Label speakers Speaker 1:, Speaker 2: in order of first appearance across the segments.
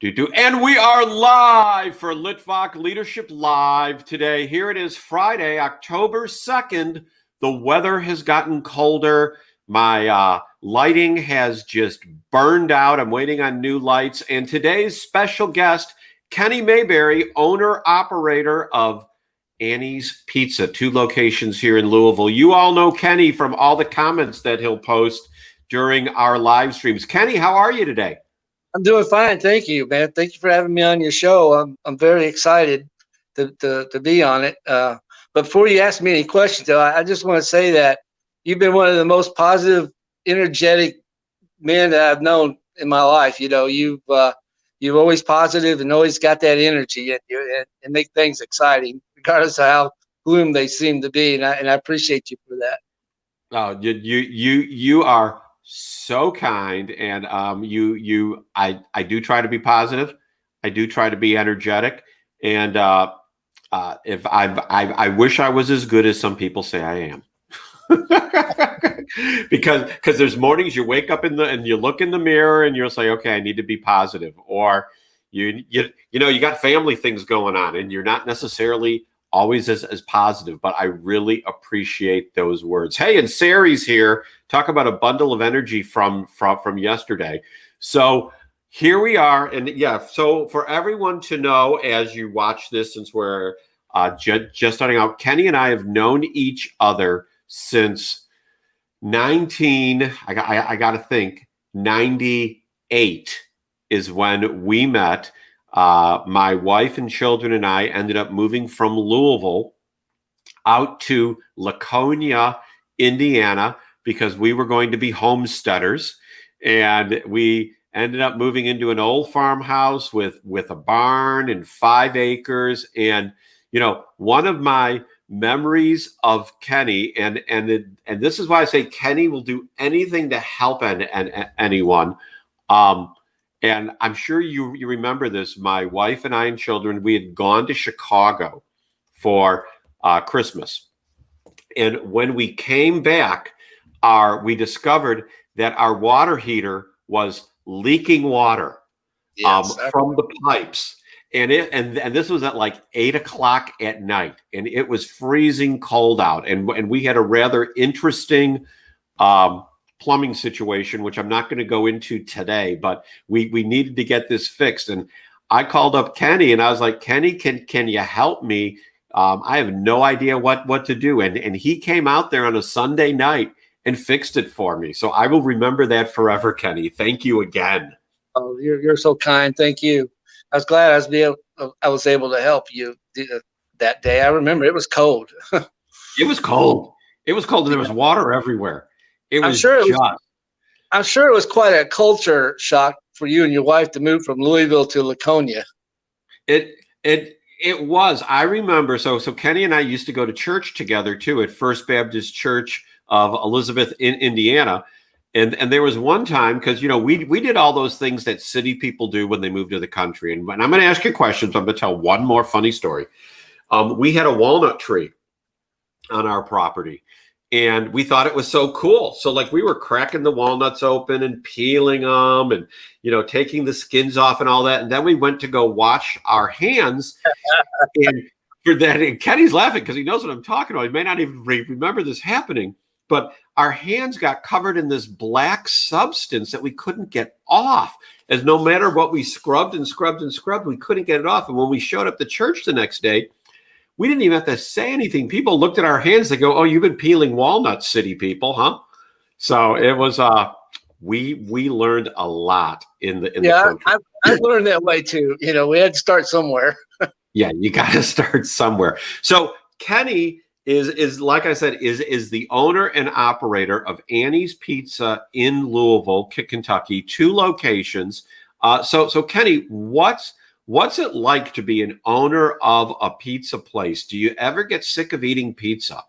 Speaker 1: And we are live for Litvak Leadership Live today. Here it is, Friday, October 2nd. The weather has gotten colder. My lighting has just burned out. I'm waiting on new lights. And today's special guest, Kenny Mayberry, owner-operator of Annie's Pizza, 2 locations here in Louisville. You all know Kenny from all the comments that he'll post during our live streams. Kenny, how are you today?
Speaker 2: I'm doing fine, thank you, man. Thank you for having me on your show. I'm very excited to be on it. But before you ask me any questions, though, I just want to say that you've been one of the most positive, energetic men that I've known in my life. You know, you've always positive and always got that energy in you, and make things exciting, regardless of how gloom they seem to be. And I appreciate you for that.
Speaker 1: Oh, you are so kind, and I do try to be positive. I do try to be energetic, and if I wish I was as good as some people say I am. because there's mornings you wake up and you look in the mirror and you'll say, okay, I need to be positive, or you know you got family things going on and you're not necessarily always as positive, but I really appreciate those words. Hey, and Sari's here. Talk about a bundle of energy from yesterday. So here we are. And yeah, so for everyone to know, as you watch this, since we're just starting out, Kenny and I have known each other since I got to think, 98 is when we met. My wife and children and I ended up moving from Louisville out to Laconia, Indiana, because we were going to be homesteaders. And we ended up moving into an old farmhouse with a barn and 5 acres. And, you know, one of my memories of Kenny, and this is why I say Kenny will do anything to help anyone. And I'm sure you remember this. My wife and I and children, we had gone to Chicago for Christmas. And when we came back, we discovered that our water heater was leaking water from the pipes. And this was at like 8 o'clock at night. And it was freezing cold out. And we had a rather interesting plumbing situation, which I'm not going to go into today, but we needed to get this fixed. And I called up Kenny and I was like, Kenny, can you help me? I have no idea what to do. And he came out there on a Sunday night and fixed it for me. So I will remember that forever, Kenny. Thank you again.
Speaker 2: Oh, you're so kind. Thank you. I was glad I was able to help you that day. I remember it was cold.
Speaker 1: It was cold. It was cold, and there was water everywhere. I'm
Speaker 2: sure it was quite a culture shock for you and your wife to move from Louisville to Laconia.
Speaker 1: It was. I remember. So Kenny and I used to go to church together too at First Baptist Church of Elizabeth in Indiana. And there was one time, because, you know, we did all those things that city people do when they move to the country. And I'm going to ask you questions. I'm going to tell one more funny story. We had a walnut tree on our property, and we thought it was so cool. So like we were cracking the walnuts open and peeling them and, you know, taking the skins off and all that. And then we went to go wash our hands. And for that, and Kenny's laughing because he knows what I'm talking about. He may not even remember this happening. But our hands got covered in this black substance that we couldn't get off. As no matter what we scrubbed and scrubbed and scrubbed, we couldn't get it off. And when we showed up to church the next day, we didn't even have to say anything. People looked at our hands. They go, "Oh, you've been peeling walnuts, city people, huh?" So it was. We learned a lot in the country.
Speaker 2: I've learned that way too. You know, we had to start somewhere.
Speaker 1: Yeah, you got to start somewhere. So Kenny is like I said, is the owner and operator of Annie's Pizza in Louisville, Kentucky, 2 locations. So Kenny, what's it like to be an owner of a pizza place? Do you ever get sick of eating pizza?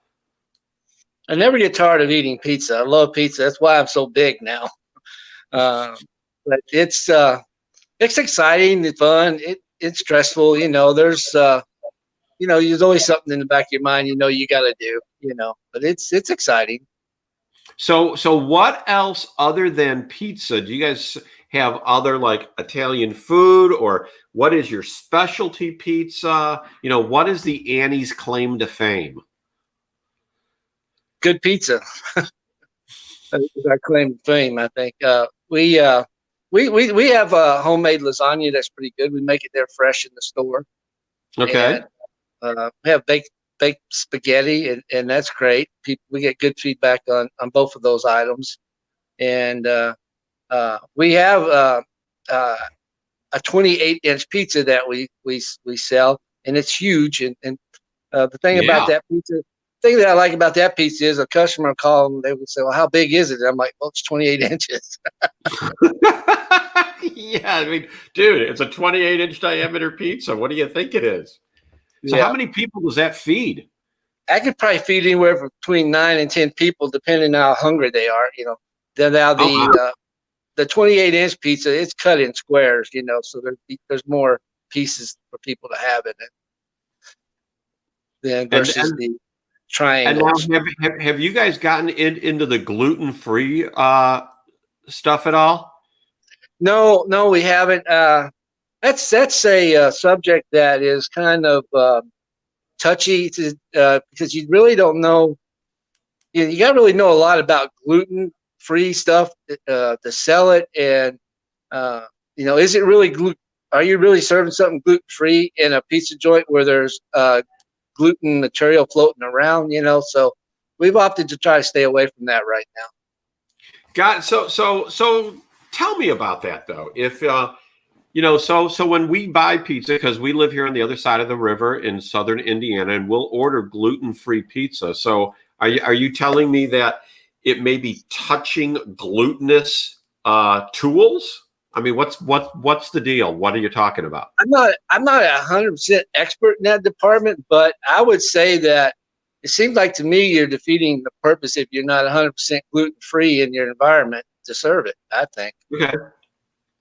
Speaker 2: I never get tired of eating pizza. I love pizza. That's why I'm so big now. But it's exciting, it's fun. It's stressful. You know, there's there's always something in the back of your mind, you got to do, but it's exciting.
Speaker 1: So what else other than pizza? Do you guys have other like Italian food, or what is your specialty pizza? What is the Annie's claim to fame?
Speaker 2: Good pizza. Is our claim to fame, I think. We have homemade lasagna that's pretty good. We make it there fresh in the store,
Speaker 1: Okay.
Speaker 2: and we have baked spaghetti, and that's great. We get good feedback on both of those items, and we have a 28-inch pizza that we sell, and it's huge. And the thing about
Speaker 1: Yeah.
Speaker 2: that pizza, thing that I like about that pizza is a customer call and they would say, "Well, how big is it?" And I'm like, "Well, it's 28 inches."
Speaker 1: Yeah, I mean, dude, it's a 28-inch diameter pizza. What do you think it is? So how
Speaker 2: Yeah,
Speaker 1: many people does that feed?
Speaker 2: I could probably feed anywhere from between 9 and 10 people, depending on how hungry they are. Then now
Speaker 1: Oh, wow.
Speaker 2: the 28-inch pizza, it's cut in squares. So there's more pieces for people to have in it than
Speaker 1: And
Speaker 2: versus
Speaker 1: and
Speaker 2: the
Speaker 1: and now
Speaker 2: triangles.
Speaker 1: have you guys gotten into the gluten-free stuff at all?
Speaker 2: No, no, we haven't. That's a subject that is kind of touchy because you really don't know. You got to really know a lot about gluten-free stuff to sell it, and is it really gluten? Are you really serving something gluten-free in a pizza joint where there's gluten material floating around? So we've opted to try to stay away from that right now.
Speaker 1: Got so tell me about that though. If so when we buy pizza, because we live here on the other side of the river in southern Indiana, and we'll order gluten-free pizza. So are you telling me that it may be touching glutinous tools? I mean, what's the deal? What are you talking about?
Speaker 2: I'm not 100% expert in that department, but I would say that it seems like to me you're defeating the purpose if you're not 100% gluten free in your environment to serve it. I think.
Speaker 1: Okay,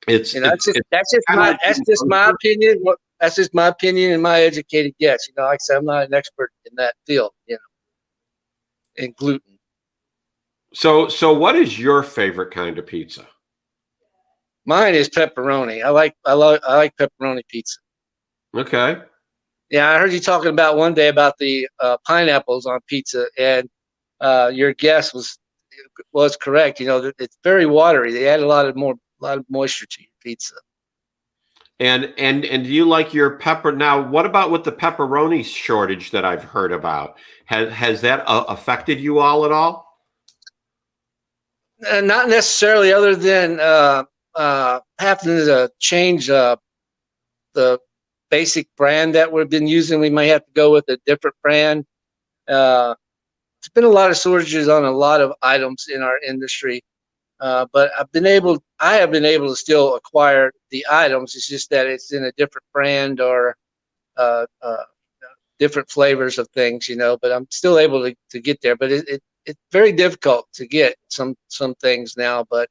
Speaker 1: it's
Speaker 2: That's just
Speaker 1: kind of
Speaker 2: my
Speaker 1: like
Speaker 2: that's
Speaker 1: being
Speaker 2: just my
Speaker 1: kosher.
Speaker 2: opinion. That's just my opinion and my educated guess. Like I said, I'm not an expert in that field. In gluten.
Speaker 1: So what is your favorite kind of pizza?
Speaker 2: Mine is pepperoni. I like pepperoni pizza.
Speaker 1: Okay.
Speaker 2: Yeah, I heard you talking about one day about the pineapples on pizza, and your guess was correct. It's very watery. They add a lot of moisture to your pizza.
Speaker 1: And do you like your pepper? Now, what about with the pepperoni shortage that I've heard about? Has that affected you all at all?
Speaker 2: Not necessarily, other than having to change the basic brand that we've been using. We may have to go with a different brand. Uh, there's been a lot of shortages on a lot of items in our industry, but I have been able to still acquire the items. It's just that it's in a different brand or uh, uh, different flavors of things, but I'm still able to get there. But it's very difficult to get some things now, but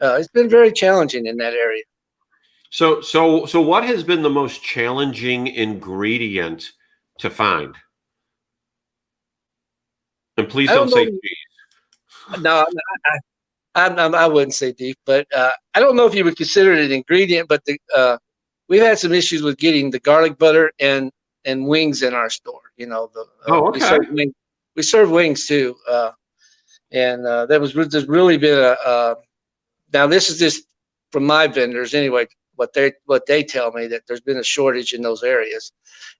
Speaker 2: it's been very challenging in that area.
Speaker 1: So what has been the most challenging ingredient to find? And please
Speaker 2: I
Speaker 1: don't
Speaker 2: don't
Speaker 1: say
Speaker 2: know. No, I wouldn't say beef, but I don't know if you would consider it an ingredient. But we've had some issues with getting the garlic butter and wings in our store.
Speaker 1: Oh,
Speaker 2: We
Speaker 1: okay.
Speaker 2: serve wings. We serve wings too, and there's really been a. Now this is just from my vendors anyway. What they tell me that there's been a shortage in those areas,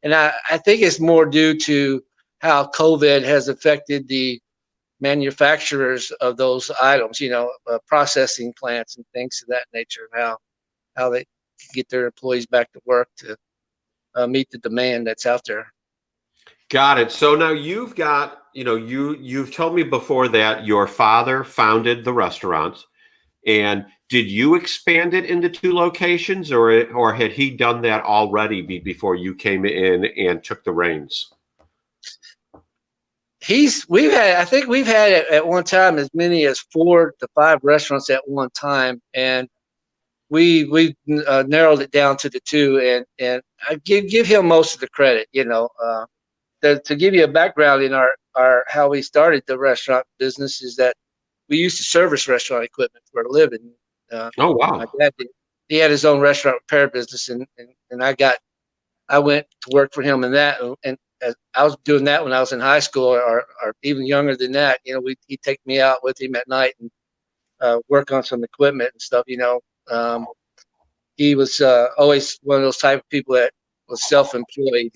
Speaker 2: and I think it's more due to how COVID has affected the manufacturers of those items, processing plants and things of that nature, how they can get their employees back to work to meet the demand that's out there.
Speaker 1: Got it. So now you've got, you've told me before that your father founded the restaurants, and did you expand it into two locations, or had he done that already before you came in and took the reins?
Speaker 2: I think we've had at one time as many as 4 to 5 restaurants at one time, and we narrowed it down to the two, and I give him most of the credit. To give you a background in our how we started the restaurant business is that we used to service restaurant equipment for a living.
Speaker 1: Oh,
Speaker 2: My
Speaker 1: wow.
Speaker 2: dad did. He had his own restaurant repair business, and I went to work for him in that, and I was doing that when I was in high school, or even younger than that. He'd take me out with him at night and work on some equipment and stuff. He was always one of those type of people that was self-employed,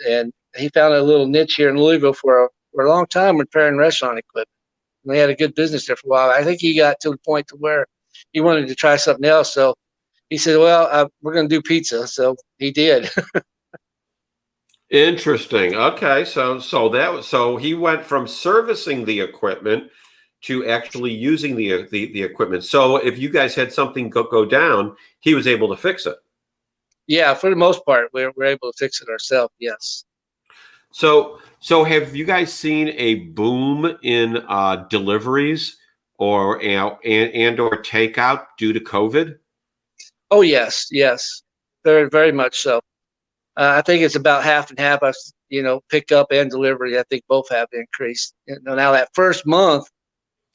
Speaker 2: and he found a little niche here in Louisville for a long time repairing restaurant equipment. And they had a good business there for a while. I think he got to the point to where he wanted to try something else. So he said, well, we're going to do pizza. So he did.
Speaker 1: Interesting. Okay, so he went from servicing the equipment to actually using the equipment. So if you guys had something go down, he was able to fix it.
Speaker 2: Yeah, for the most part, we're able to fix it ourselves. Yes.
Speaker 1: So have you guys seen a boom in deliveries or or takeout due to COVID?
Speaker 2: Oh, yes, yes, very, very much so. I think it's about half and half. Pick up and delivery. I think both have increased. Now that first month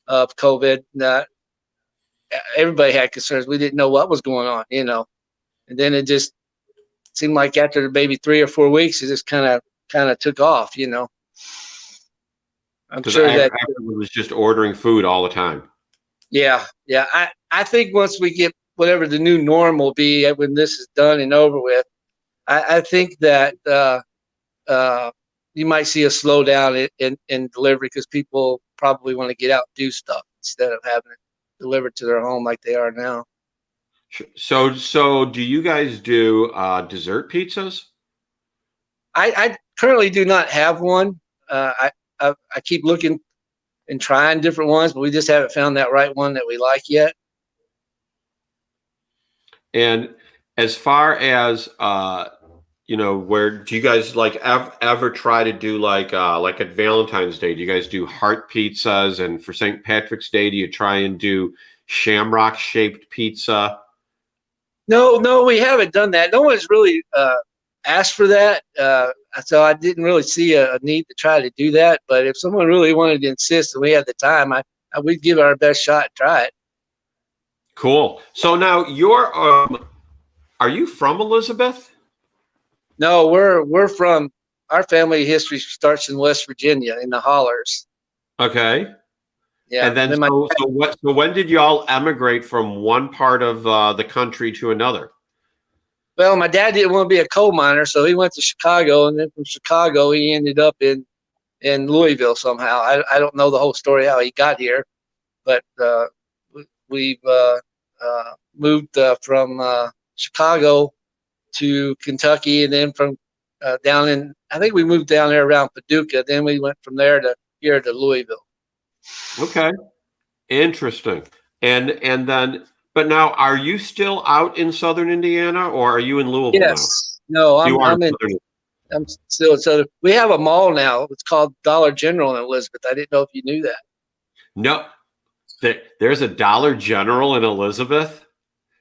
Speaker 2: of COVID, everybody had concerns. We didn't know what was going on, and then it just seemed like after maybe 3 or 4 weeks, it just kind of took off. I'm
Speaker 1: Because
Speaker 2: sure that.
Speaker 1: everyone was just ordering food all the time.
Speaker 2: Yeah, yeah. I think once we get whatever the new norm will be when this is done and over with, I think that you might see a slowdown in delivery because people probably want to get out and do stuff instead of having it delivered to their home like they are now.
Speaker 1: So do you guys do dessert pizzas?
Speaker 2: I currently do not have one. I keep looking and trying different ones, but we just haven't found that right one that we like yet.
Speaker 1: And as far as where do you guys like ever try to do like at Valentine's Day? Do you guys do heart pizzas? And for St. Patrick's Day, do you try and do shamrock shaped pizza?
Speaker 2: No, we haven't done that. No one's really asked for that, so I didn't really see a need to try to do that. But if someone really wanted to insist and we had the time, we'd give it our best shot and try it.
Speaker 1: Cool. So now are you from Elizabeth?
Speaker 2: No, we're from, our family history starts in West Virginia in the hollers.
Speaker 1: Okay.
Speaker 2: Yeah.
Speaker 1: And then so when did y'all emigrate from one part of the country to another?
Speaker 2: Well, my dad didn't want to be a coal miner, so he went to Chicago, and then from Chicago he ended up in Louisville somehow. I don't know the whole story how he got here, but we've moved from Chicago to Kentucky, and then from I think we moved down there around Paducah. Then we went from there to here to Louisville.
Speaker 1: Okay. Interesting. And then, but now, are you still out in Southern Indiana, or are you in Louisville now?
Speaker 2: Yes. No, I'm still in Southern. We have a mall now. It's called Dollar General in Elizabeth. I didn't know if you knew that.
Speaker 1: No, there's a Dollar General in Elizabeth.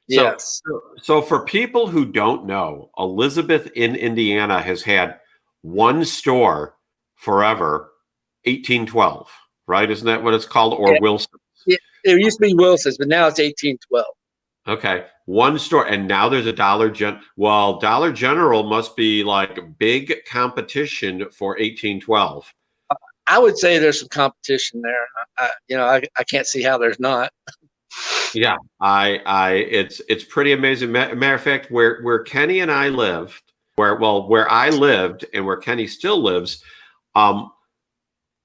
Speaker 2: Yes.
Speaker 1: So for people who don't know, Elizabeth in Indiana has had one store forever, 1812, right? Isn't that what it's called? Or Wilson?
Speaker 2: Yeah, it used to be Wilson's, but now it's 1812.
Speaker 1: Okay, one store, and now there's a Dollar General. Well, Dollar General must be like big competition for 1812.
Speaker 2: I would say there's some competition there. I can't see how there's not.
Speaker 1: Yeah, it's pretty amazing. Matter of fact, where Kenny and I lived, where I lived and where Kenny still lives,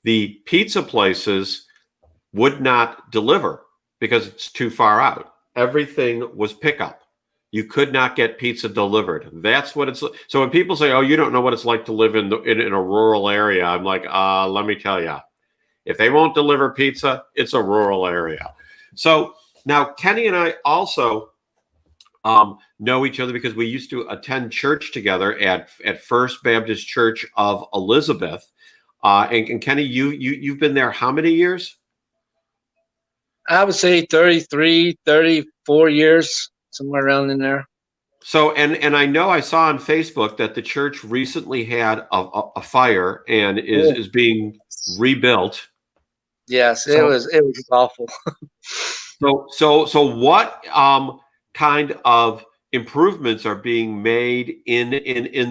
Speaker 1: the pizza places would not deliver because it's too far out. Everything was pickup. You could not get pizza delivered. That's what it's like. So when people say, "Oh, you don't know what it's like to live in a rural area," I'm like, let me tell you, if they won't deliver pizza, it's a rural area. So now Kenny and I also know each other because we used to attend church together at First Baptist Church of Elizabeth. And Kenny, you've been there how many years?
Speaker 2: I would say 33, 34 years, somewhere around in there.
Speaker 1: So, and I know I saw on Facebook that the church recently had a fire and is being rebuilt.
Speaker 2: Yes, it
Speaker 1: So,
Speaker 2: was awful.
Speaker 1: so what kind of improvements are being made in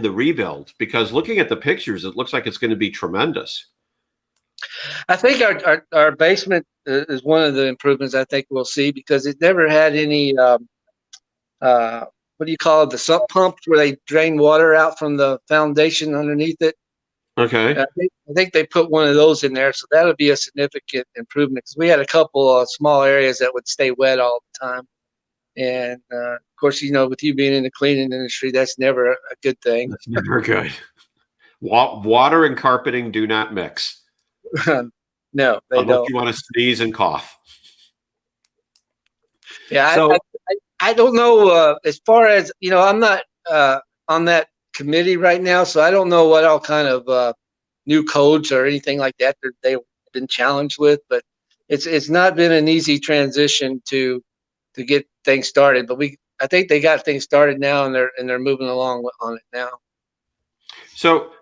Speaker 1: the rebuild? Because looking at the pictures, it looks like it's going to be tremendous.
Speaker 2: I think our basement is one of the improvements I think we'll see, because it never had any what do you call it, the sump pumps where they drain water out from the foundation underneath it.
Speaker 1: Okay.
Speaker 2: I think they put one of those in there, so that'll be a significant improvement, because we had a couple of small areas that would stay wet all the time. And of course, with you being in the cleaning industry, that's never a good thing.
Speaker 1: That's never good. Water and carpeting do not mix
Speaker 2: No, they
Speaker 1: unless
Speaker 2: don't.
Speaker 1: you want to sneeze and cough.
Speaker 2: Yeah,
Speaker 1: So,
Speaker 2: I don't know. As far as I'm not on that committee right now, so I don't know what all kind of new codes or anything like that they've been challenged with. But it's not been an easy transition to get things started. But I think they got things started now, and they're moving along on it now.
Speaker 1: so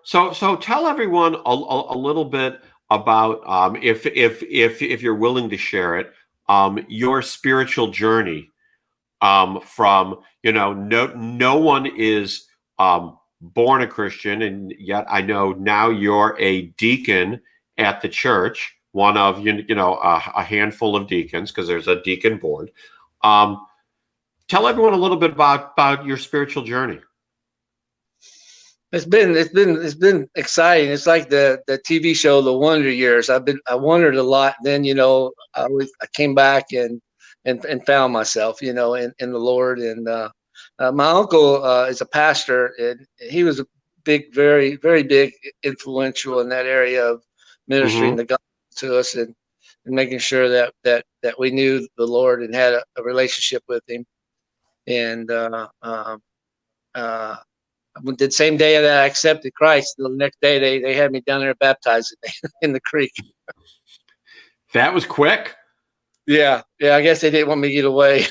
Speaker 1: tell everyone a little bit about, if you're willing to share it, your spiritual journey, from, no one is born a Christian, and yet I know now you're a deacon at the church, one of a handful of deacons, because there's a deacon board. Tell everyone a little bit about your spiritual journey.
Speaker 2: It's been exciting. It's like the TV show The Wonder Years. I wondered a lot. Then I came back and found myself in the Lord. And my uncle is a pastor, and he was a big, very very big influential in that area of ministering
Speaker 1: Mm-hmm.
Speaker 2: the gospel to us, and making sure that we knew the Lord and had a relationship with Him. And the same day that I accepted Christ, the next day they had me down there baptized in the creek.
Speaker 1: That was quick.
Speaker 2: Yeah. I guess they didn't want me to get away.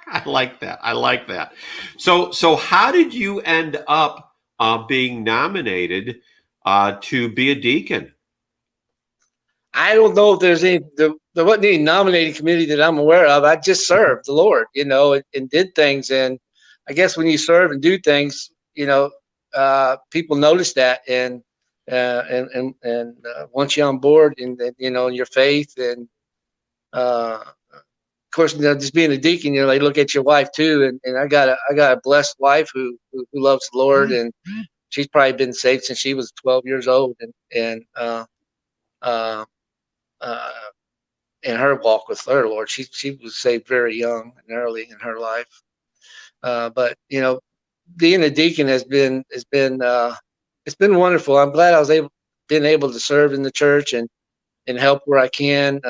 Speaker 1: I like that. So how did you end up being nominated to be a deacon?
Speaker 2: I don't know if there's there wasn't any nominating committee that I'm aware of. I just served the Lord, and did things. And I guess when you serve and do things, people notice that, and once you're on board, and your faith, and of course, just being a deacon, they look at your wife too. And I got a blessed wife who loves the Lord, and she's probably been saved since she was 12 years old, and in her walk with her Lord, she was saved very young and early in her life. But being a deacon has been it's been wonderful. I'm glad I was been able to serve in the church and help where I can.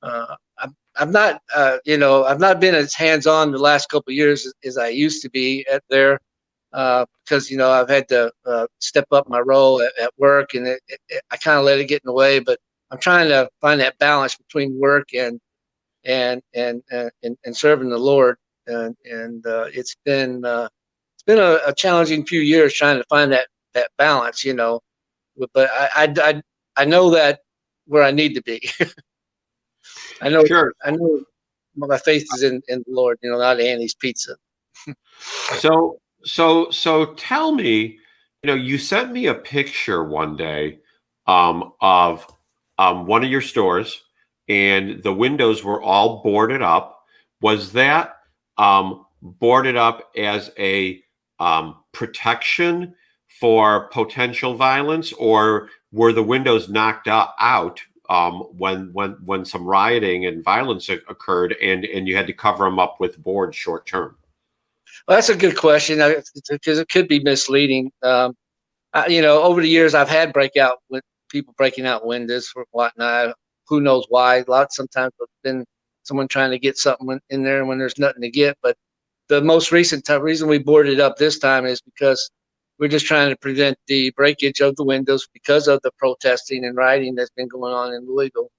Speaker 2: I'm not I've not been as hands on the last couple of years as I used to be there, because I've had to step up my role at work, and I kind of let it get in the way. But I'm trying to find that balance between work and serving the Lord. And it's been a challenging few years trying to find that balance, But I know that where I need to be. I know my faith is in the Lord, not Annie's Pizza.
Speaker 1: So tell me, you sent me a picture one day of one of your stores, and the windows were all boarded up. Was that boarded up as a protection for potential violence, or were the windows knocked out when some rioting and violence occurred, and you had to cover them up with boards short term?
Speaker 2: Well, that's a good question, because it could be misleading. Over the years, I've had people breaking out windows for whatnot. Who knows why? Sometimes it's been someone trying to get something in there when there's nothing to get. But the most recent reason we boarded up this time is because we're just trying to prevent the breakage of the windows because of the protesting and rioting that's been going on in Louisville.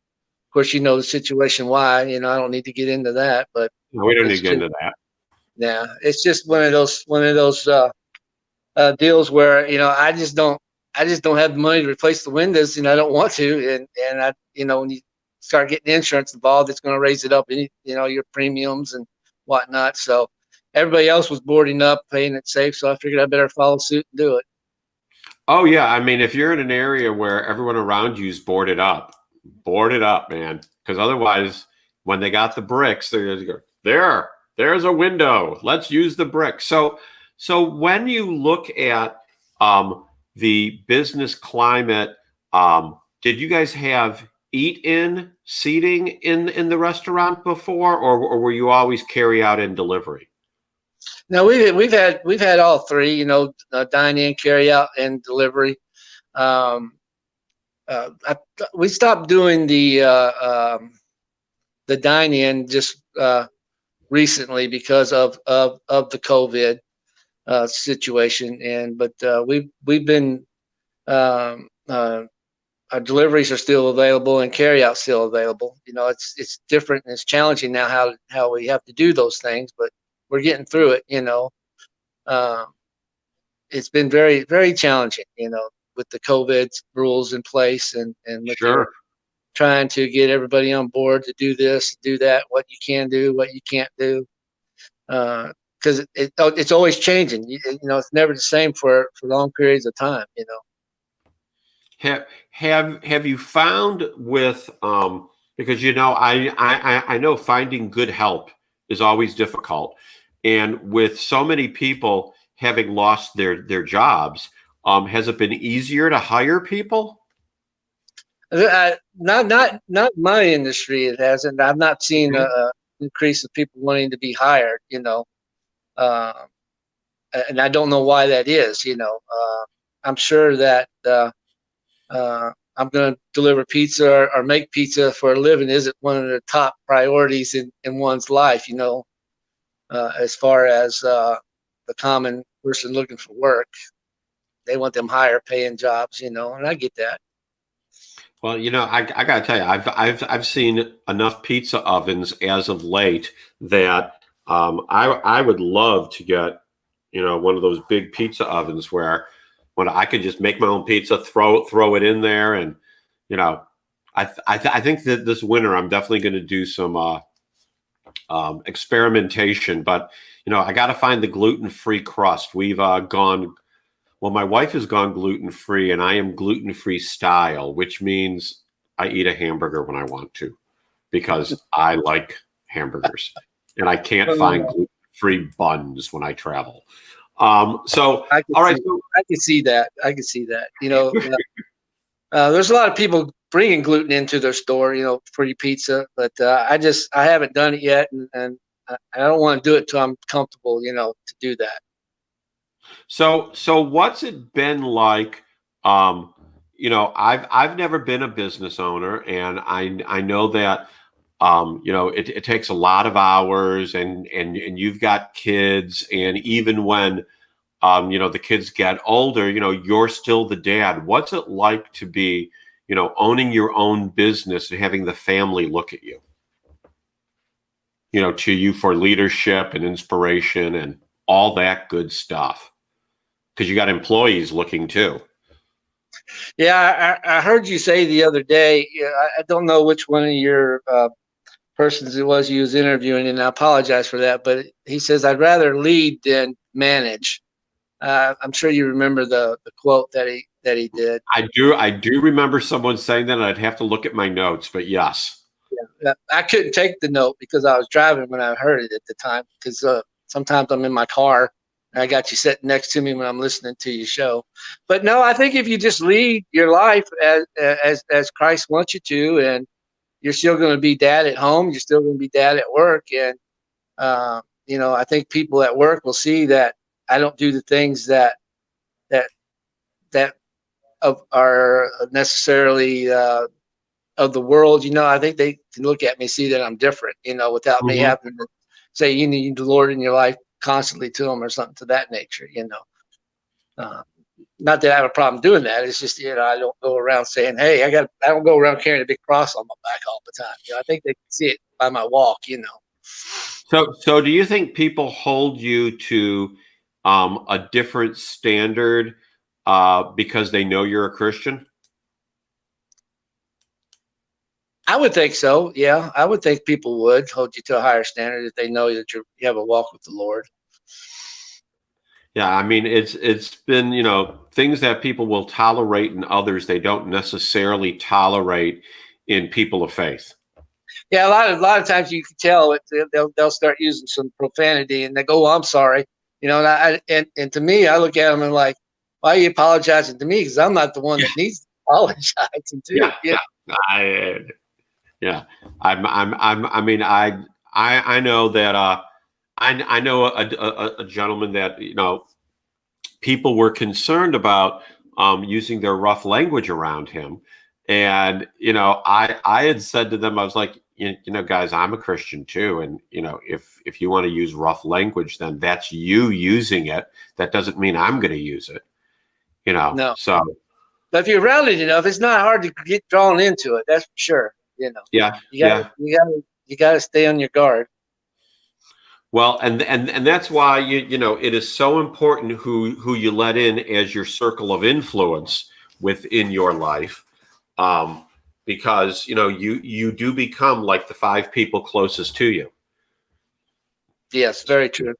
Speaker 2: Of course, the situation why. I don't need to get into that, but
Speaker 1: We don't need to get into that.
Speaker 2: Yeah, it's just one of those deals where I just don't. I just don't have the money to replace the windows, and I don't want to. And I, when you start getting insurance involved, it's going to raise it up, your premiums and whatnot. So everybody else was boarding up, paying it safe. So I figured I better follow suit and do it.
Speaker 1: Oh yeah, I mean, if you're in an area where everyone around you is board it up, man. Because otherwise, when they got the bricks, they're going to go, there's a window. Let's use the bricks. So when you look at the business climate, did you guys have eat-in seating in the restaurant before, or were you always carry out and delivery?
Speaker 2: No, we've had all three, dine in, carry out, and delivery. We stopped doing the dine in just recently because of the COVID situation, but we've been our deliveries are still available and carry out still available. It's different and it's challenging now how we have to do those things, but we're getting through it. It's been very, very challenging, with the COVID rules in place and with
Speaker 1: Sure.
Speaker 2: trying to get everybody on board to do this, do that, what you can do, what you can't do. Because it's always changing. It's never the same for long periods of time.
Speaker 1: Have you found with because I know finding good help is always difficult, and with so many people having lost their jobs, has it been easier to hire people?
Speaker 2: Not my industry. It hasn't. I've not seen a increase of people wanting to be hired. And I don't know why that is. I'm sure that I'm going to deliver pizza or make pizza for a living isn't one of the top priorities in one's life. As far as the common person looking for work, they want them higher paying jobs. And I get that.
Speaker 1: Well, I got to tell you, I've seen enough pizza ovens as of late that I would love to get one of those big pizza ovens where when I could just make my own pizza, throw it in there, and I think that this winter I'm definitely going to do some experimentation. But I got to find the gluten-free crust. We've gone. Well, my wife has gone gluten-free, and I am gluten-free style, which means I eat a hamburger when I want to because I like hamburgers, and I can't find gluten-free buns when I travel. So, all right.
Speaker 2: I can see that. There's a lot of people bringing gluten into their store, for your pizza, but I haven't done it yet, and I don't want to do it till I'm comfortable, to do that.
Speaker 1: So what's it been like? I've never been a business owner, and I know that it takes a lot of hours, and you've got kids, and even when the kids get older, you're still the dad. What's it like to be, owning your own business and having the family look at you, to you for leadership and inspiration and all that good stuff? Because you got employees looking too.
Speaker 2: Yeah, I heard you say the other day, I don't know which one of your persons it was you was interviewing, and I apologize for that, but he says, I'd rather lead than manage. I'm sure you remember the quote that he did.
Speaker 1: I do remember someone saying that, and I'd have to look at my notes, but yes.
Speaker 2: Yeah, I couldn't take the note because I was driving when I heard it at the time, because sometimes I'm in my car and I got you sitting next to me when I'm listening to your show. But no, I think if you just lead your life as Christ wants you to, and you're still going to be dad at home, you're still going to be dad at work, and I think people at work will see that I don't do the things that are necessarily of the world. I think they can look at me, see that I'm different, without me having to say you need the Lord in your life constantly to them or something to that nature. Not that I have a problem doing that. It's just, I don't go around saying, hey, I don't go around carrying a big cross on my back all the time. I think they can see it by my walk.
Speaker 1: So do you think people hold you to a different standard because they know you're a Christian?
Speaker 2: I would think so. Yeah, I would think people would hold you to a higher standard if they know that you have a walk with the Lord.
Speaker 1: Yeah, I mean, it's been, things that people will tolerate in others, they don't necessarily tolerate in people of faith.
Speaker 2: Yeah, a lot of times you can tell they'll start using some profanity and they go, "Oh, I'm sorry," and to me, I look at them and like, "Why are you apologizing to me? Because I'm not the one that needs to apologize to."
Speaker 1: Yeah, yeah. I, yeah. I mean, I know that, I know a gentleman that, people were concerned about using their rough language around him. And, I had said to them, I was like, guys, I'm a Christian too. And, if you want to use rough language, then that's you using it. That doesn't mean I'm going to use it,
Speaker 2: No.
Speaker 1: so.
Speaker 2: But if you're around it enough, it's not hard to get drawn into it. That's for sure.
Speaker 1: Yeah.
Speaker 2: You gotta stay on your guard.
Speaker 1: Well, and that's why it is so important who you let in as your circle of influence within your life, because you do become like the 5 people closest to you.
Speaker 2: Yes, very true.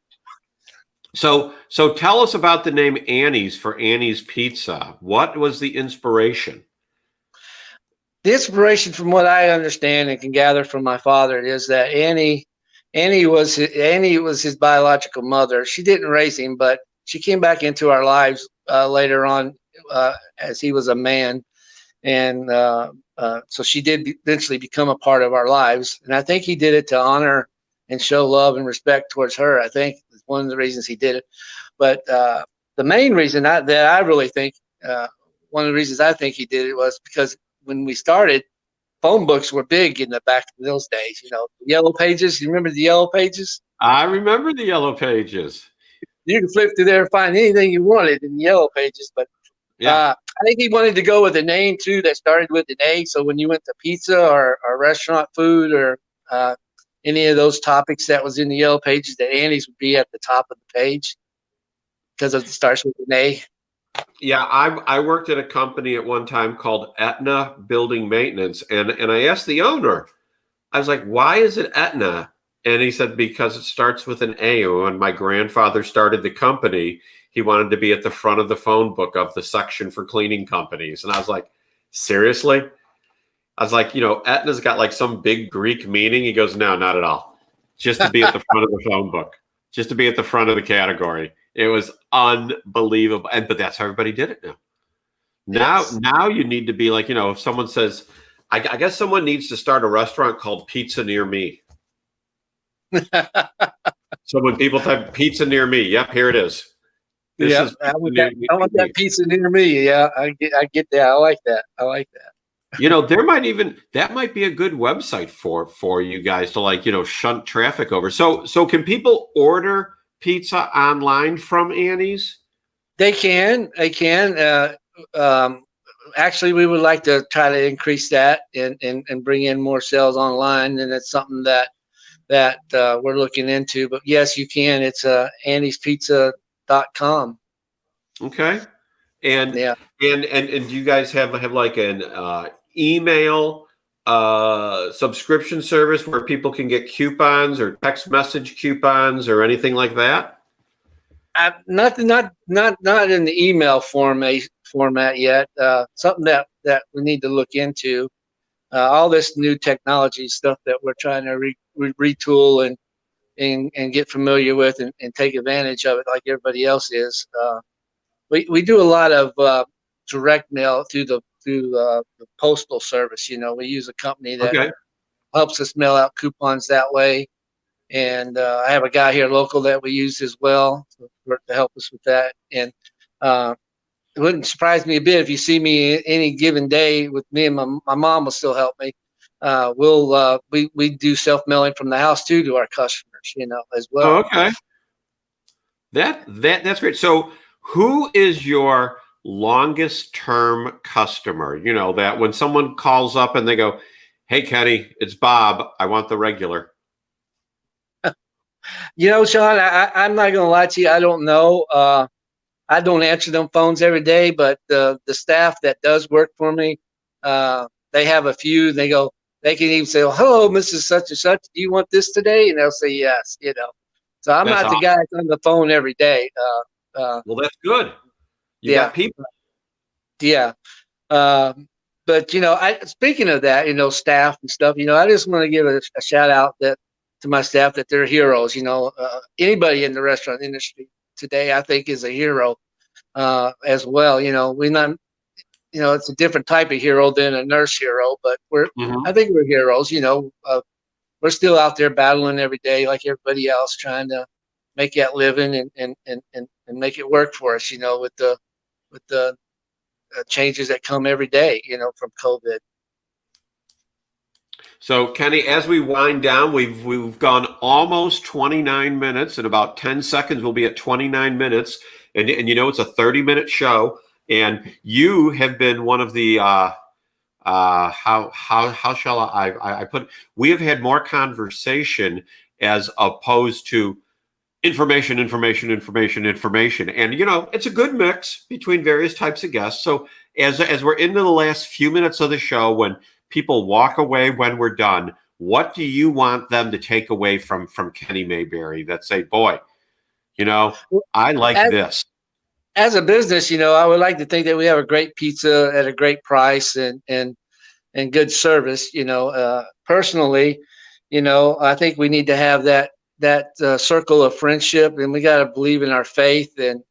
Speaker 1: So tell us about the name Annie's for Annie's Pizza. What was the inspiration?
Speaker 2: The inspiration, from what I understand and can gather from my father, is that Annie was his biological mother. She didn't raise him, but she came back into our lives later on as he was a man, and so she did eventually become a part of our lives. And I think he did it to honor and show love and respect towards her. I think is one of the reasons he did it. But the main reason that I really think, one of the reasons I think he did it was because when we started, phone books were big in the back in those days. Yellow pages. You remember the yellow pages?
Speaker 1: I remember the yellow pages.
Speaker 2: You can flip through there and find anything you wanted in the yellow pages. But
Speaker 1: yeah,
Speaker 2: I think he wanted to go with a name too that started with an A. So when you went to pizza or restaurant food or any of those topics that was in the yellow pages, that Annie's would be at the top of the page because it starts with an A.
Speaker 1: Yeah, I worked at a company at one time called Aetna Building Maintenance, and I asked the owner, I was like, "Why is it Aetna?" And he said, "Because it starts with an A. When my grandfather started the company, he wanted to be at the front of the phone book of the section for cleaning companies." And I was like, "Seriously?" I was like, Aetna's got like some big Greek meaning. He goes, "No, not at all. Just to be at the front of the phone book, just to be at the front of the category." It was unbelievable. But that's how everybody did it now.
Speaker 2: Yes.
Speaker 1: Now you need to be like, if someone says, I guess someone needs to start a restaurant called Pizza Near Me. So when people type pizza near me, yep, here it is.
Speaker 2: I want that pizza near me. Yeah, I get that. I like that.
Speaker 1: That might be a good website for you guys to like, shunt traffic over. So can people order pizza online from Annie's?
Speaker 2: They can. Actually, we would like to try to increase that and bring in more sales online, and it's something that we're looking into. But yes, you can. It's anniespizza.com.
Speaker 1: Okay. And
Speaker 2: yeah.
Speaker 1: And do you guys have like an email subscription service where people can get coupons or text message coupons or anything like that?
Speaker 2: Not in the email format yet. Something that we need to look into. All this new technology stuff that we're trying to retool and get familiar with and take advantage of it like everybody else is. We do a lot of direct mail through the postal service. We use a company that helps us mail out coupons that way. And I have a guy here local that we use as well to help us with that. And it wouldn't surprise me a bit if you see me any given day with me, and my mom will still help me. We do self mailing from the house too to our customers, as well.
Speaker 1: Oh, okay. That's great. So who is your longest term customer? That when someone calls up and they go, "Hey Kenny, it's Bob. I want the regular."
Speaker 2: Sean, I'm not going to lie to you. I don't know. I don't answer them phones every day, but the staff that does work for me, they have a few. They can even say, "Oh, hello, Mrs. Such and Such. Do you want this today?" And they'll say yes. So I'm
Speaker 1: That's
Speaker 2: not the
Speaker 1: awesome.
Speaker 2: guy that's on the phone every day.
Speaker 1: Well, that's good. You
Speaker 2: Yeah,
Speaker 1: got people.
Speaker 2: yeah. But speaking of that, staff and stuff, I just want to give a shout out to my staff that they're heroes. Anybody in the restaurant industry today, I think, is a hero as well. We not, it's a different type of hero than a nurse hero, but
Speaker 1: Mhm.
Speaker 2: I think we're heroes. We're still out there battling every day like everybody else, trying to make that living and make it work for us. With the changes that come every day, from COVID.
Speaker 1: So, Kenny, as we wind down, we've gone almost 29 minutes. In about 10 seconds, we'll be at 29 minutes. And it's a 30-minute show. And you have been one of the how shall I put it? We have had more conversation as opposed to information. And it's a good mix between various types of guests. So as we're into the last few minutes of the show, when people walk away, when we're done, what do you want them to take away from Kenny Mayberry that say, boy, I like
Speaker 2: as,
Speaker 1: this?
Speaker 2: as a business, I would like to think that we have a great pizza at a great price and good service. Personally, I think we need to have that circle of friendship, and we got to believe in our faith
Speaker 1: Mhm.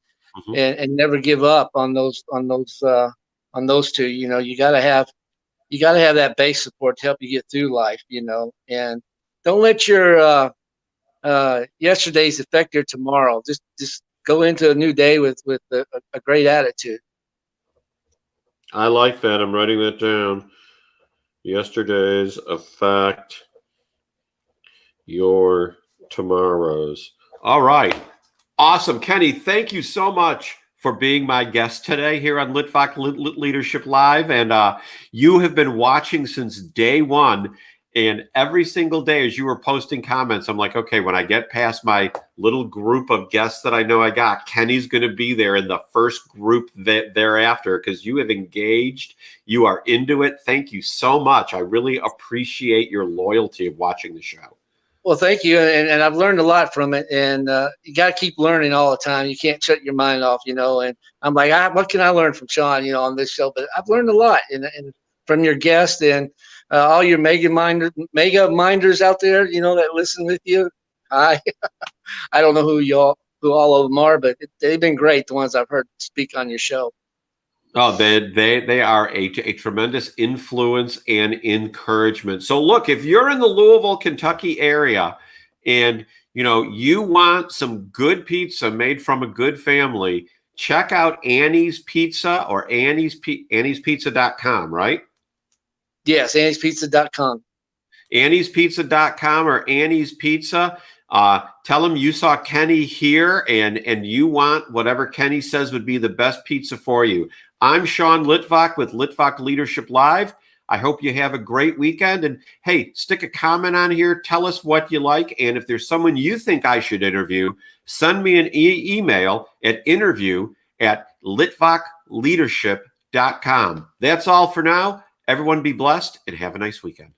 Speaker 2: and never give up on those two. You got to have that base support to help you get through life. And don't let your yesterday's affect your tomorrow. Just go into a new day with a great attitude.
Speaker 1: I like that. I'm writing that down. Yesterday's affect your tomorrows. All right. Awesome. Kenny, thank you so much for being my guest today here on Litvak Leadership Live. And you have been watching since day one. And every single day as you were posting comments, I'm like, okay, when I get past my little group of guests that I know I got, Kenny's going to be there in the first group thereafter, because you have engaged. You are into it. Thank you so much. I really appreciate your loyalty of watching the show.
Speaker 2: Well, thank you, and I've learned a lot from it. And you got to keep learning all the time. You can't shut your mind off, And I'm like, what can I learn from Sean, on this show? But I've learned a lot, and from your guest and all your mega minders out there, that listen with you. I don't know who all of them are, but they've been great. The ones I've heard speak on your show.
Speaker 1: Oh, they are a tremendous influence and encouragement. So look, if you're in the Louisville, Kentucky area and you want some good pizza made from a good family, check out Annie's Pizza or Annie'sPizza.com, right?
Speaker 2: Yes, Annie'sPizza.com.
Speaker 1: Annie'sPizza.com or Annie's Pizza. Tell them you saw Kenny here and you want whatever Kenny says would be the best pizza for you. I'm Sean Litvak with Litvak Leadership Live. I hope you have a great weekend. And hey, stick a comment on here. Tell us what you like. And if there's someone you think I should interview, send me an email at interview@litvakleadership.com. That's all for now. Everyone be blessed and have a nice weekend.